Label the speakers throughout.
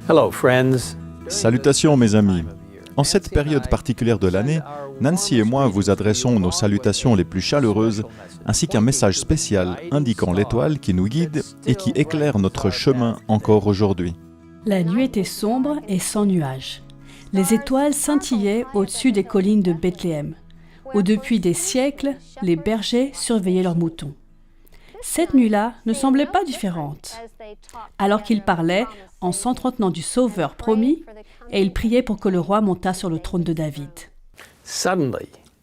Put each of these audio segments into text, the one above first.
Speaker 1: Hello, friends.
Speaker 2: Salutations mes amis. En cette période particulière de l'année, Nancy et moi vous adressons nos salutations les plus chaleureuses, ainsi qu'un message spécial indiquant l'étoile qui nous guide et qui éclaire notre chemin encore aujourd'hui.
Speaker 3: La nuit était sombre et sans nuages. Les étoiles scintillaient au-dessus des collines de Bethléem, où depuis des siècles, les bergers surveillaient leurs moutons. Cette nuit-là ne semblait pas différente. Alors qu'ils parlaient, en s'entretenant du Sauveur promis, et ils priaient pour que le roi montât sur le trône de David.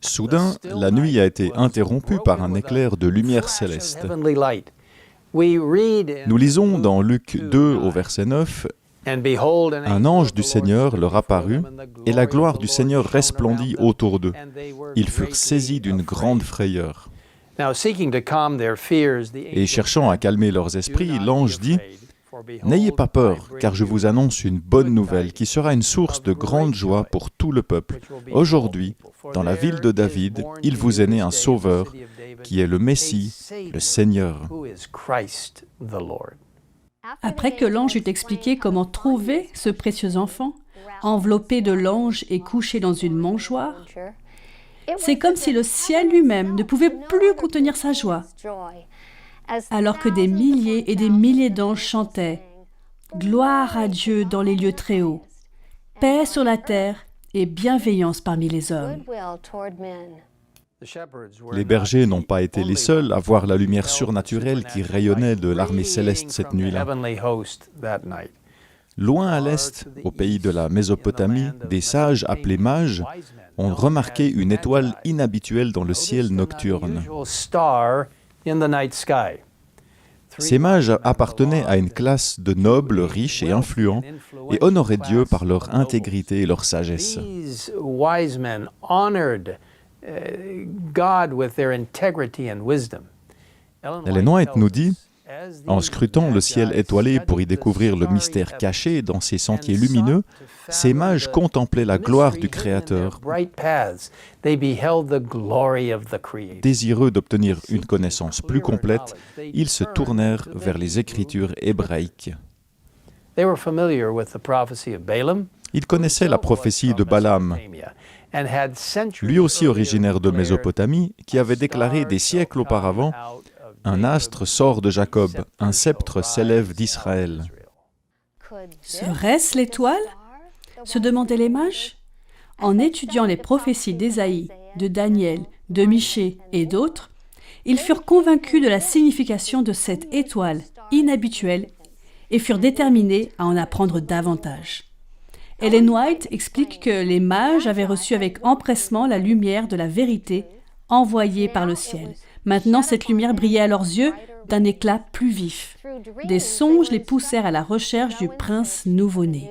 Speaker 2: Soudain, la nuit a été interrompue par un éclair de lumière céleste. Nous lisons dans Luc 2 au verset 9, « Un ange du Seigneur leur apparut, et la gloire du Seigneur resplendit autour d'eux. Ils furent saisis d'une grande frayeur. » Et cherchant à calmer leurs esprits, l'ange dit, « N'ayez pas peur, car je vous annonce une bonne nouvelle qui sera une source de grande joie pour tout le peuple. Aujourd'hui, dans la ville de David, il vous est né un Sauveur, qui est le Messie, le Seigneur. »
Speaker 3: Après que l'ange eut expliqué comment trouver ce précieux enfant, enveloppé de langes et couché dans une mangeoire, c'est comme si le ciel lui-même ne pouvait plus contenir sa joie, alors que des milliers et des milliers d'anges chantaient « Gloire à Dieu dans les lieux très hauts, paix sur la terre et bienveillance parmi les hommes. »
Speaker 2: Les bergers n'ont pas été les seuls à voir la lumière surnaturelle qui rayonnait de l'armée céleste cette nuit-là. Loin à l'est, au pays de la Mésopotamie, des sages appelés mages ont remarqué une étoile inhabituelle dans le ciel nocturne. Ces mages appartenaient à une classe de nobles, riches et influents, et honoraient Dieu par leur intégrité et leur sagesse. Ellen White nous dit, en scrutant le ciel étoilé pour y découvrir le mystère caché dans ces sentiers lumineux, ces mages contemplaient la gloire du Créateur. Désireux d'obtenir une connaissance plus complète, ils se tournèrent vers les Écritures hébraïques. Ils connaissaient la prophétie de Balaam, lui aussi originaire de Mésopotamie, qui avait déclaré des siècles auparavant « Un astre sort de Jacob, un sceptre s'élève d'Israël. »
Speaker 3: Serait-ce l'étoile ? Se demandaient les mages. En étudiant les prophéties d'Ésaïe, de Daniel, de Michée et d'autres, ils furent convaincus de la signification de cette étoile inhabituelle et furent déterminés à en apprendre davantage. Ellen White explique que les mages avaient reçu avec empressement la lumière de la vérité envoyée par le ciel. Maintenant, cette lumière brillait à leurs yeux d'un éclat plus vif. Des songes les poussèrent à la recherche du prince nouveau-né.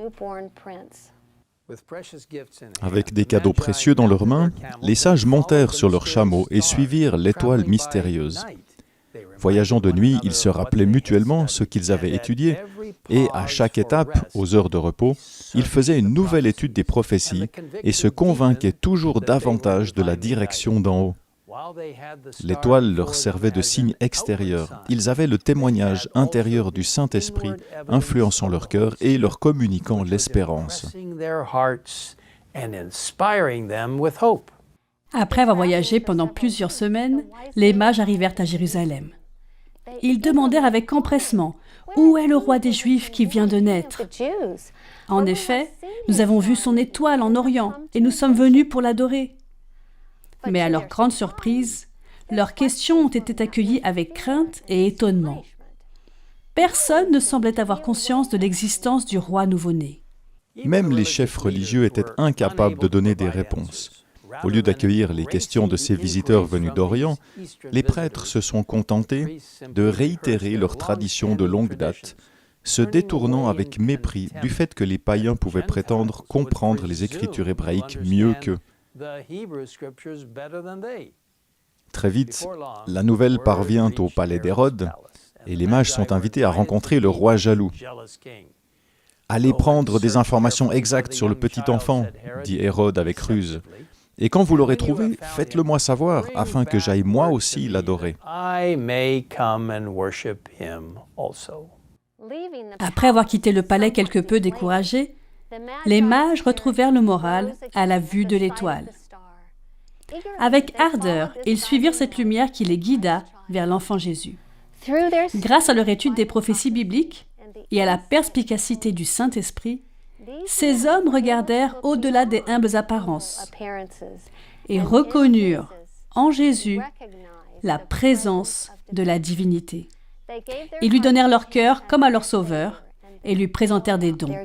Speaker 2: Avec des cadeaux précieux dans leurs mains, les sages montèrent sur leurs chameaux et suivirent l'étoile mystérieuse. Voyageant de nuit, ils se rappelaient mutuellement ce qu'ils avaient étudié, et à chaque étape, aux heures de repos, ils faisaient une nouvelle étude des prophéties et se convainquaient toujours davantage de la direction d'en haut. L'étoile leur servait de signe extérieur. Ils avaient le témoignage intérieur du Saint-Esprit influençant leur cœur et leur communiquant l'espérance.
Speaker 3: Après avoir voyagé pendant plusieurs semaines, les mages arrivèrent à Jérusalem. Ils demandèrent avec empressement « Où est le roi des Juifs qui vient de naître ?» En effet, nous avons vu son étoile en Orient et nous sommes venus pour l'adorer. Mais à leur grande surprise, leurs questions ont été accueillies avec crainte et étonnement. Personne ne semblait avoir conscience de l'existence du roi nouveau-né.
Speaker 2: Même les chefs religieux étaient incapables de donner des réponses. Au lieu d'accueillir les questions de ces visiteurs venus d'Orient, les prêtres se sont contentés de réitérer leurs traditions de longue date, se détournant avec mépris du fait que les païens pouvaient prétendre comprendre les Écritures hébraïques mieux qu'eux. Très vite, la nouvelle parvient au palais d'Hérode et les mages sont invités à rencontrer le roi jaloux. « Allez prendre des informations exactes sur le petit enfant, » dit Hérode avec ruse. « Et quand vous l'aurez trouvé, faites-le moi savoir, afin que j'aille moi aussi l'adorer. »
Speaker 3: Après avoir quitté le palais quelque peu découragés, les mages retrouvèrent le moral à la vue de l'étoile. Avec ardeur, ils suivirent cette lumière qui les guida vers l'enfant Jésus. Grâce à leur étude des prophéties bibliques et à la perspicacité du Saint-Esprit, ces hommes regardèrent au-delà des humbles apparences et reconnurent en Jésus la présence de la divinité. Ils lui donnèrent leur cœur comme à leur sauveur et lui présentèrent des dons.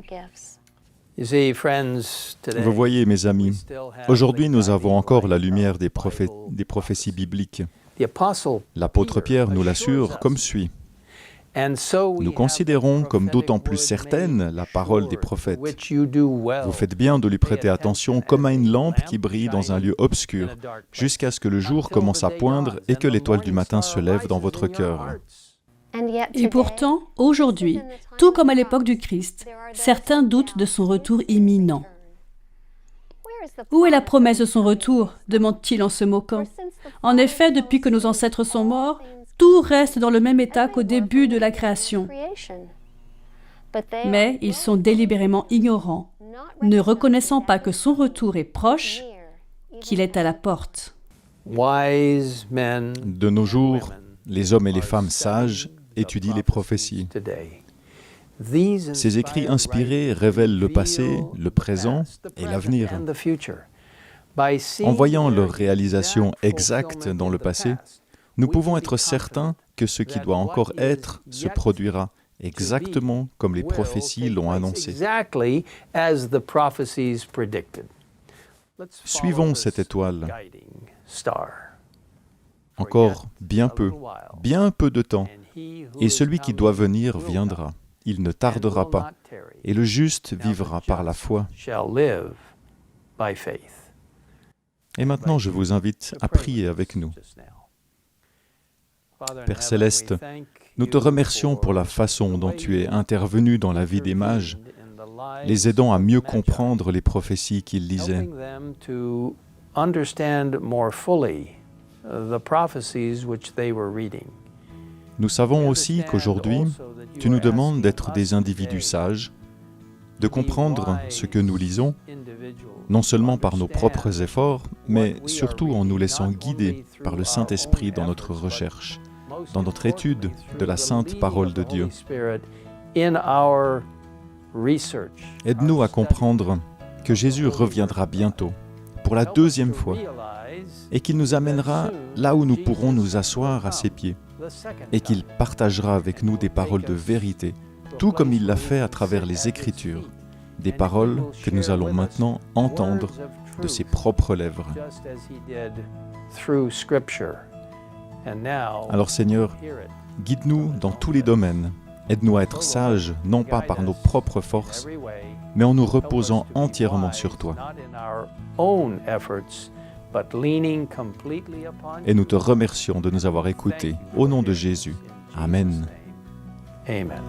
Speaker 2: Vous voyez, mes amis, aujourd'hui nous avons encore la lumière des prophéties bibliques. L'apôtre Pierre nous l'assure comme suit. Nous considérons comme d'autant plus certaine la parole des prophètes. Vous faites bien de lui prêter attention comme à une lampe qui brille dans un lieu obscur, jusqu'à ce que le jour commence à poindre et que l'étoile du matin se lève dans votre cœur.
Speaker 3: Et pourtant, aujourd'hui, tout comme à l'époque du Christ, certains doutent de son retour imminent. Où est la promesse de son retour ? Demande-t-il en se moquant. En effet, depuis que nos ancêtres sont morts, tout reste dans le même état qu'au début de la création. Mais ils sont délibérément ignorants, ne reconnaissant pas que son retour est proche, qu'il est à la porte.
Speaker 2: De nos jours, les hommes et les femmes sages étudient les prophéties. Ces écrits inspirés révèlent le passé, le présent et l'avenir. En voyant leur réalisation exacte dans le passé, nous pouvons être certains que ce qui doit encore être se produira exactement comme les prophéties l'ont annoncé. Suivons cette étoile. Encore bien peu de temps, et celui qui doit venir viendra. Il ne tardera pas, et le juste vivra par la foi. Et maintenant, je vous invite à prier avec nous. Père Céleste, nous te remercions pour la façon dont tu es intervenu dans la vie des mages, les aidant à mieux comprendre les prophéties qu'ils lisaient. Nous savons aussi qu'aujourd'hui, tu nous demandes d'être des individus sages, de comprendre ce que nous lisons, non seulement par nos propres efforts, mais surtout en nous laissant guider par le Saint-Esprit dans notre recherche, dans notre étude de la sainte parole de Dieu. Aide-nous à comprendre que Jésus reviendra bientôt, pour la deuxième fois, et qu'il nous amènera là où nous pourrons nous asseoir à ses pieds, et qu'il partagera avec nous des paroles de vérité, tout comme il l'a fait à travers les Écritures, des paroles que nous allons maintenant entendre de ses propres lèvres. Alors Seigneur, guide-nous dans tous les domaines, aide-nous à être sages, non pas par nos propres forces, mais en nous reposant entièrement sur toi. Et nous te remercions de nous avoir écoutés. Au nom de Jésus. Amen.
Speaker 1: Amen.